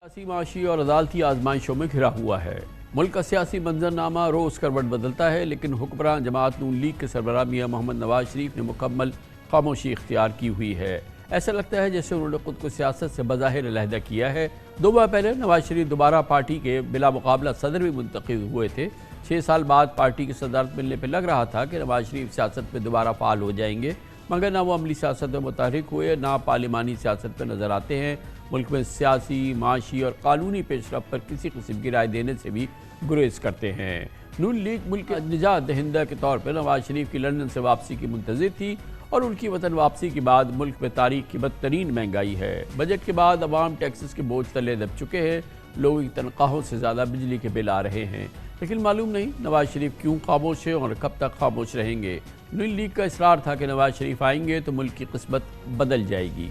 سیاسی معاشی اور عدالتی آزمائشوں میں گھرا ہوا ہے۔ ملک کا سیاسی منظرنامہ روز کروٹ بدلتا ہے، لیکن حکمران جماعت نون لیگ کے سربراہ میاں محمد نواز شریف نے مکمل خاموشی اختیار کی ہوئی ہے۔ ایسا لگتا ہے جیسے انہوں نے خود کو سیاست سے بظاہر علیحدہ کیا ہے۔ 2 ماہ پہلے نواز شریف دوبارہ پارٹی کے بلا مقابلہ صدر بھی منتخب ہوئے تھے۔ 6 سال بعد پارٹی کی صدارت ملنے پہ لگ رہا تھا کہ نواز شریف سیاست میں دوبارہ فعال ہو جائیں گے، مگر نہ وہ عملی سیاست میں متحرک ہوئے، نہ پارلیمانی سیاست پہ نظر آتے ہیں۔ ملک میں سیاسی، معاشی اور قانونی پیش رفت پر کسی قسم کی رائے دینے سے بھی گریز کرتے ہیں۔ نون لیگ ملک کے نجات دہندہ کے طور پر نواز شریف کی لندن سے واپسی کی منتظر تھی، اور ان کی وطن واپسی کے بعد ملک میں تاریخ کی بدترین مہنگائی ہے۔ بجٹ کے بعد عوام ٹیکسز کے بوجھ تلے دب چکے ہیں، لوگوں کی تنخواہوں سے زیادہ بجلی کے بل آ رہے ہیں، لیکن معلوم نہیں نواز شریف کیوں خاموش ہیں اور کب تک خاموش رہیں گے۔ نون لیگ کا اصرار تھا کہ نواز شریف آئیں گے تو ملک کی قسمت بدل جائے گی۔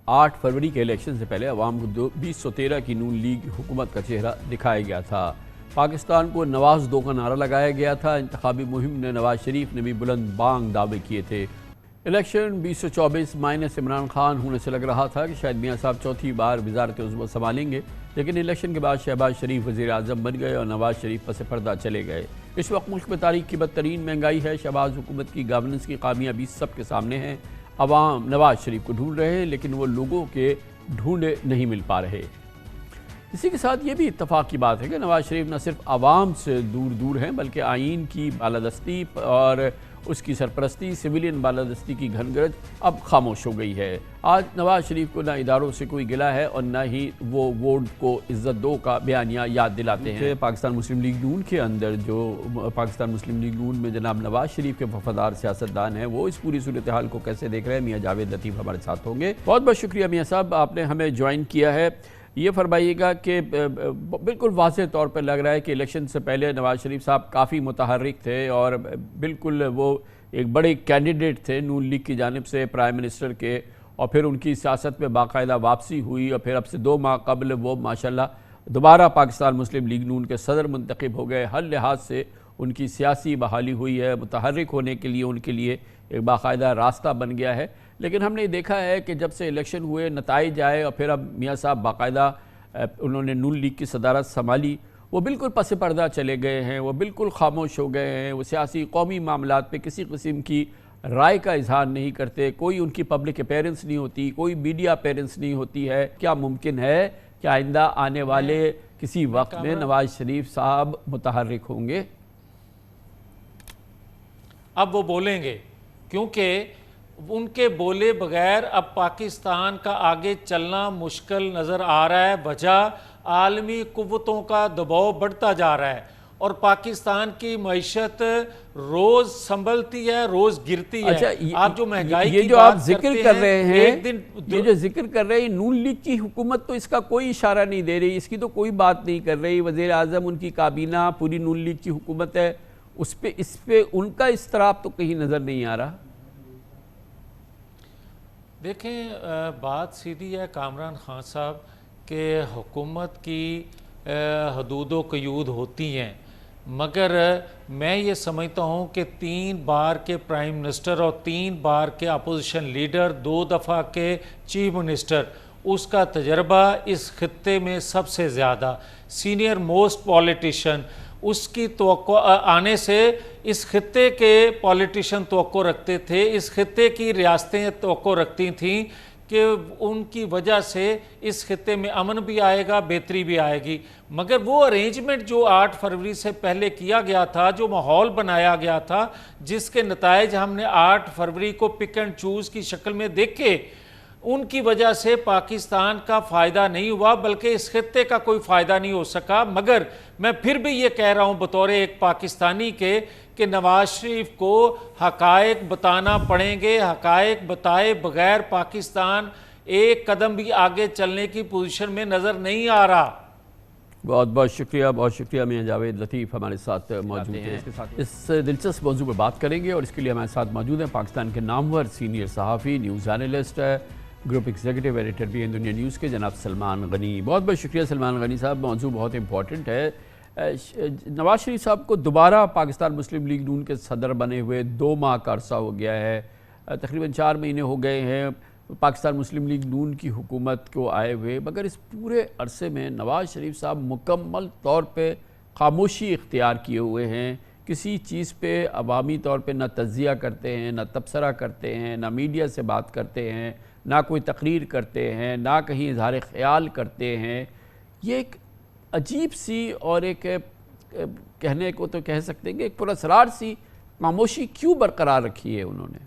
8 فروری کے الیکشن سے پہلے عوام کو 2013 کی نون لیگ حکومت کا چہرہ دکھایا گیا تھا۔ پاکستان کو نواز دو کا نعرہ لگایا گیا تھا۔ انتخابی مہم نے نواز شریف نے بھی بلند بانگ دعوے کیے تھے۔ الیکشن 2024 مائنس عمران خان ہونے سے لگ رہا تھا کہ شاید میاں صاحب چوتھی بار وزارت عظمیٰ سنبھالیں گے، لیکن الیکشن کے بعد شہباز شریف وزیر اعظم بن گئے اور نواز شریف پس پردہ چلے گئے۔ اس وقت ملک میں تاریخ کی بدترین مہنگائی ہے۔ شہباز حکومت کی گورننس کی خامیاں سب کے سامنے ہیں۔ عوام نواز شریف کو ڈھونڈ رہے ہیں، لیکن وہ لوگوں کے ڈھونڈے نہیں مل پا رہے۔ اسی کے ساتھ یہ بھی اتفاق کی بات ہے کہ نواز شریف نہ صرف عوام سے دور ہیں، بلکہ آئین کی بالادستی اور اس کی سرپرستی، سویلین بالادستی کی گھن گرج اب خاموش ہو گئی ہے۔ آج نواز شریف کو نہ اداروں سے کوئی گلہ ہے اور نہ ہی وہ ووٹ کو عزت دو کا بیانیہ یاد دلاتے ہیں۔ پاکستان مسلم لیگ نون کے اندر جو پاکستان مسلم لیگ نون میں جناب نواز شریف کے وفادار سیاستدان ہیں، وہ اس پوری صورتحال کو کیسے دیکھ رہے ہیں؟ میاں جاوید لطیف ہمارے ساتھ ہوں گے۔ بہت بہت شکریہ میاں صاحب، آپ نے ہمیں جوائن کیا ہے۔ یہ فرمائیے گا کہ بالکل واضح طور پر لگ رہا ہے کہ الیکشن سے پہلے نواز شریف صاحب کافی متحرک تھے اور بالکل وہ ایک بڑے کینڈیڈیٹ تھے نون لیگ کی جانب سے پرائم منسٹر کے، اور پھر ان کی سیاست میں باقاعدہ واپسی ہوئی، اور پھر اب سے 2 ماہ قبل وہ ماشاءاللہ دوبارہ پاکستان مسلم لیگ نون کے صدر منتخب ہو گئے۔ ہر لحاظ سے ان کی سیاسی بحالی ہوئی ہے، متحرک ہونے کے لیے ان کے لیے ایک باقاعدہ راستہ بن گیا ہے۔ لیکن ہم نے دیکھا ہے کہ جب سے الیکشن ہوئے، نتائج آئے، اور پھر اب میاں صاحب باقاعدہ انہوں نے نون لیگ کی صدارت سنبھالی، وہ بالکل پس پردہ چلے گئے ہیں، وہ بالکل خاموش ہو گئے ہیں۔ وہ سیاسی قومی معاملات پہ کسی قسم کی رائے کا اظہار نہیں کرتے، کوئی ان کی پبلک اپیرنس نہیں ہوتی، کوئی میڈیا اپیرنس نہیں ہوتی ہے۔ کیا ممکن ہے کہ آئندہ آنے والے کسی وقت میں نواز شریف صاحب متحرک ہوں گے؟ اب وہ بولیں گے، کیونکہ ان کے بولے بغیر اب پاکستان کا آگے چلنا مشکل نظر آ رہا ہے۔ وجہ عالمی قوتوں کا دباؤ بڑھتا جا رہا ہے، اور پاکستان کی معیشت روز سنبھلتی ہے، روز گرتی ہے۔ آپ جو مہنگائی کی بات ذکر کر رہے ہیں، یہ جو ذکر کر رہے ہیں نون لیگ کی حکومت تو اس کا کوئی اشارہ نہیں دے رہی، اس کی تو کوئی بات نہیں کر رہی۔ وزیر اعظم، ان کی کابینہ پوری نون لیگ کی حکومت ہے، اس پہ ان کا اضطراب تو کہیں نظر نہیں آ رہا۔ دیکھیں، بات سیدھی ہے کامران خان صاحب کہ حکومت کی حدود و قیود ہوتی ہیں، مگر میں یہ سمجھتا ہوں کہ 3 بار کے پرائم منسٹر اور 3 بار کے اپوزیشن لیڈر، 2 دفعہ کے چیف منسٹر، اس کا تجربہ اس خطے میں سب سے زیادہ سینئر موسٹ پولیٹیشین، اس کی توقع آنے سے اس خطے کے پولیٹیشین توقع رکھتے تھے، اس خطے کی ریاستیں توقع رکھتی تھیں کہ ان کی وجہ سے اس خطے میں امن بھی آئے گا، بہتری بھی آئے گی۔ مگر وہ ارینجمنٹ جو 8 فروری سے پہلے کیا گیا تھا، جو ماحول بنایا گیا تھا، جس کے نتائج ہم نے 8 فروری کو پک اینڈ چوز کی شکل میں دیکھے، ان کی وجہ سے پاکستان کا فائدہ نہیں ہوا، بلکہ اس خطے کا کوئی فائدہ نہیں ہو سکا۔ مگر میں پھر بھی یہ کہہ رہا ہوں بطور ایک پاکستانی کے کہ نواز شریف کو حقائق بتانا پڑیں گے۔ حقائق بتائے بغیر پاکستان ایک قدم بھی آگے چلنے کی پوزیشن میں نظر نہیں آ رہا۔ بہت بہت شکریہ میاں جاوید لطیف ہمارے ساتھ موجود ہیں۔ اس دلچسپ موضوع پہ بات کریں گے، اور اس کے لیے ہمارے ساتھ موجود ہیں پاکستان کے نامور سینئر صحافی، news analyst, group executive editor بھی ہیں دنیا نیوز کے، جناب سلمان غنی۔ بہت بہت شکریہ سلمان غنی صاحب، موضوع بہت امپورٹنٹ ہے۔ نواز شریف صاحب کو دوبارہ پاکستان مسلم لیگ نون کے صدر بنے ہوئے 2 ماہ کا عرصہ ہو گیا ہے، تقریباً 4 مہینے ہو گئے ہیں۔ پاکستان مسلم لیگ نون کی حکومت کو آئے ہوئے، مگر اس پورے عرصے میں نواز شریف صاحب مکمل طور پہ خاموشی اختیار کیے ہوئے ہیں. کسی چیز پہ عوامی طور پہ نہ تجزیہ کرتے ہیں، نہ تبصرہ کرتے ہیں، نہ میڈیا سے بات کرتے ہیں، نہ کوئی تقریر کرتے ہیں، نہ کہیں اظہار خیال کرتے ہیں. یہ ایک عجیب سی اور ایک کہنے کو تو کہہ سکتے ہیں کہ ایک پراسرار سی خاموشی کیوں برقرار رکھی ہے انہوں نے؟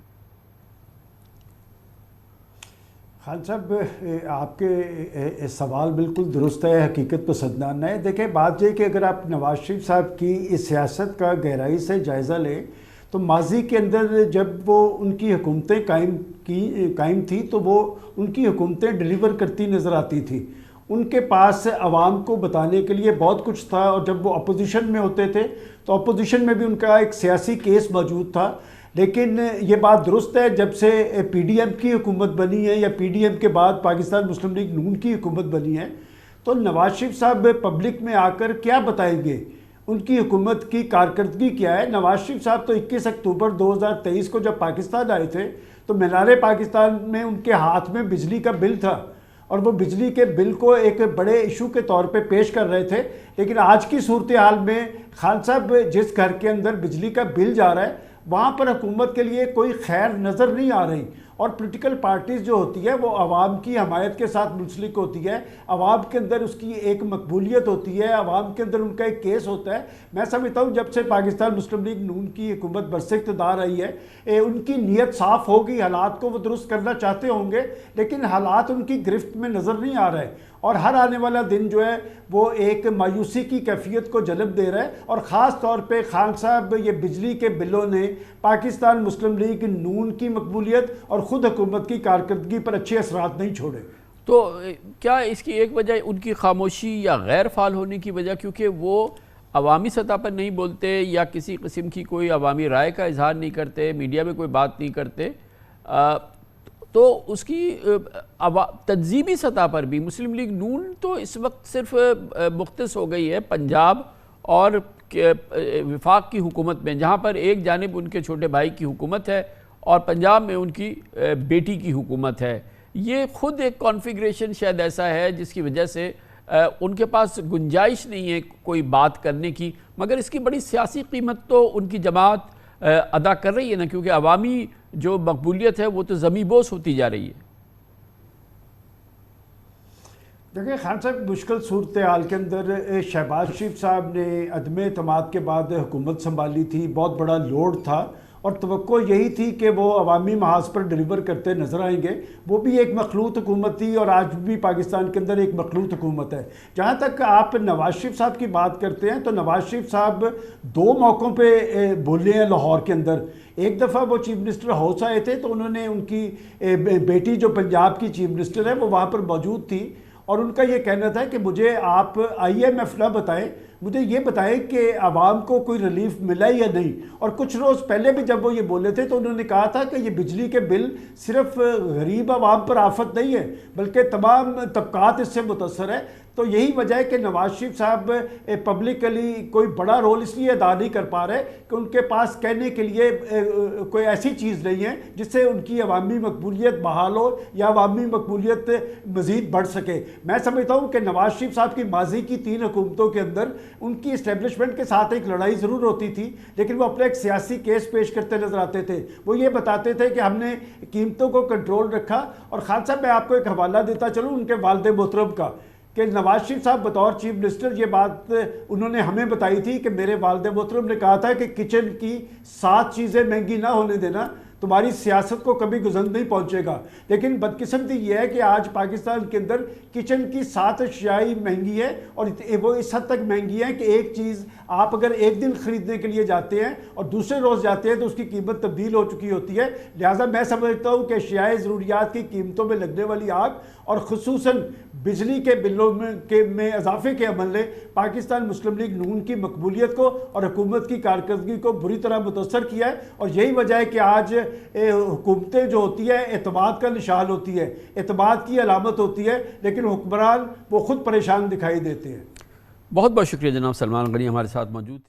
خان صاحب، آپ کے سوال بالکل درست ہے، حقیقت پسندانہ ہے. دیکھیں، بات یہ کہ اگر آپ نواز شریف صاحب کی اس سیاست کا گہرائی سے جائزہ لیں تو ماضی کے اندر جب وہ ان کی حکومتیں قائم تھی تو وہ ان کی حکومتیں ڈیلیور کرتی نظر آتی تھی. ان کے پاس عوام کو بتانے کے لیے بہت کچھ تھا، اور جب وہ اپوزیشن میں ہوتے تھے تو اپوزیشن میں بھی ان کا ایک سیاسی کیس موجود تھا. لیکن یہ بات درست ہے، جب سے پی ڈی ایم کی حکومت بنی ہے یا پی ڈی ایم کے بعد پاکستان مسلم لیگ نون کی حکومت بنی ہے تو نواز شریف صاحب پبلک میں آ کر کیا بتائیں گے، ان کی حکومت کی کارکردگی کیا ہے. نواز شریف صاحب تو 21 اکتوبر 2023 کو جب پاکستان آئے تھے تو مینار پاکستان میں ان کے ہاتھ میں بجلی کا بل تھا، اور وہ بجلی کے بل کو ایک بڑے ایشو کے طور پہ پیش کر رہے تھے. لیکن آج کی صورتحال میں خان صاحب، جس گھر کے اندر بجلی کا بل جا رہا ہے وہاں پر حکومت کے لیے کوئی خیر نظر نہیں آ رہی، اور پولیٹیکل پارٹیز جو ہوتی ہے وہ عوام کی حمایت کے ساتھ منسلک ہوتی ہے، عوام کے اندر اس کی ایک مقبولیت ہوتی ہے، عوام کے اندر ان کا ایک کیس ہوتا ہے. میں سمجھتا ہوں جب سے پاکستان مسلم لیگ نون کی حکومت برسر اقتدار آئی ہے، ان کی نیت صاف ہوگی، حالات کو وہ درست کرنا چاہتے ہوں گے، لیکن حالات ان کی گرفت میں نظر نہیں آ رہے، اور ہر آنے والا دن جو ہے وہ ایک مایوسی کی کیفیت کو جلب دے رہا ہے. اور خاص طور پہ خان صاحب، یہ بجلی کے بلوں نے پاکستان مسلم لیگ نون کی مقبولیت اور خود حکومت کی کارکردگی پر اچھے اثرات نہیں چھوڑے. تو کیا اس کی ایک وجہ ان کی خاموشی یا غیر فعال ہونے کی وجہ کیونکہ وہ عوامی سطح پر نہیں بولتے یا کسی قسم کی کوئی عوامی رائے کا اظہار نہیں کرتے، میڈیا میں کوئی بات نہیں کرتے، تو اس کی تنظیمی سطح پر بھی مسلم لیگ نون تو اس وقت صرف مختص ہو گئی ہے پنجاب اور وفاق کی حکومت میں، جہاں پر ایک جانب ان کے چھوٹے بھائی کی حکومت ہے اور پنجاب میں ان کی بیٹی کی حکومت ہے. یہ خود ایک کانفیگریشن شاید ایسا ہے جس کی وجہ سے ان کے پاس گنجائش نہیں ہے کوئی بات کرنے کی، مگر اس کی بڑی سیاسی قیمت تو ان کی جماعت ادا کر رہی ہے نا، کیونکہ عوامی جو مقبولیت ہے وہ تو زمیں بوس ہوتی جا رہی ہے. دیکھیں خان صاحب، مشکل صورتحال کے اندر شہباز شریف صاحب نے عدم اعتماد کے بعد حکومت سنبھالی تھی، بہت بڑا لوڈ تھا، اور توقع یہی تھی کہ وہ عوامی محاذ پر ڈیلیور کرتے نظر آئیں گے. وہ بھی ایک مخلوط حکومت تھی، اور آج بھی پاکستان کے اندر ایک مخلوط حکومت ہے. جہاں تک آپ نواز شریف صاحب کی بات کرتے ہیں تو نواز شریف صاحب 2 موقعوں پہ بولے ہیں لاہور کے اندر. ایک دفعہ وہ چیف منسٹر ہاؤس آئے تھے تو انہوں نے ان کی بیٹی جو پنجاب کی چیف منسٹر ہے وہ وہاں پر موجود تھی، اور ان کا یہ کہنا تھا کہ مجھے آپ IMF نہ بتائیں، مجھے یہ بتائیں کہ عوام کو کوئی ریلیف ملا یا نہیں. اور کچھ روز پہلے بھی جب وہ یہ بولے تھے تو انہوں نے کہا تھا کہ یہ بجلی کے بل صرف غریب عوام پر آفت نہیں ہے بلکہ تمام طبقات اس سے متاثر ہے. تو یہی وجہ ہے کہ نواز شریف صاحب پبلکلی کوئی بڑا رول اس لیے ادا نہیں کر پا رہے کہ ان کے پاس کہنے کے لیے کوئی ایسی چیز نہیں ہے جس سے ان کی عوامی مقبولیت بحال ہو یا عوامی مقبولیت مزید بڑھ سکے. میں سمجھتا ہوں کہ نواز شریف صاحب کی ماضی کی 3 حکومتوں کے اندر ان کی اسٹیبلشمنٹ کے ساتھ ایک لڑائی ضرور ہوتی تھی، لیکن وہ اپنا ایک سیاسی کیس پیش کرتے نظر آتے تھے. وہ یہ بتاتے تھے کہ ہم نے قیمتوں کو کنٹرول رکھا. اور خان صاحب، میں آپ کو ایک حوالہ دیتا چلوں ان کے والد محترم کا، کہ نواز شریف صاحب بطور چیف منسٹر یہ بات انہوں نے ہمیں بتائی تھی کہ میرے والد محترم نے کہا تھا کہ کچن کی 7 چیزیں مہنگی نہ ہونے دینا، تمہاری سیاست کو کبھی گزند نہیں پہنچے گا. لیکن بدقسمتی یہ ہے کہ آج پاکستان کے اندر کچن کی 7 اشیاء مہنگی ہے، اور وہ اس حد تک مہنگی ہے کہ ایک چیز آپ اگر ایک دن خریدنے کے لیے جاتے ہیں اور دوسرے روز جاتے ہیں تو اس کی قیمت تبدیل ہو چکی ہوتی ہے. لہٰذا میں سمجھتا ہوں کہ اشیاء ضروریات کی قیمتوں میں لگنے والی آگ اور خصوصاً بجلی کے بلوں میں اضافے کے عمل نے پاکستان مسلم لیگ نون کی مقبولیت کو اور حکومت کی کارکردگی کو بری طرح متاثر کیا ہے. اور یہی وجہ ہے کہ آج حکومتیں جو ہوتی ہے اعتماد کا نشان ہوتی ہے، اعتماد کی علامت ہوتی ہے، لیکن حکمران وہ خود پریشان دکھائی دیتے ہیں. بہت بہت شکریہ جناب سلمان غنی ہمارے ساتھ موجود.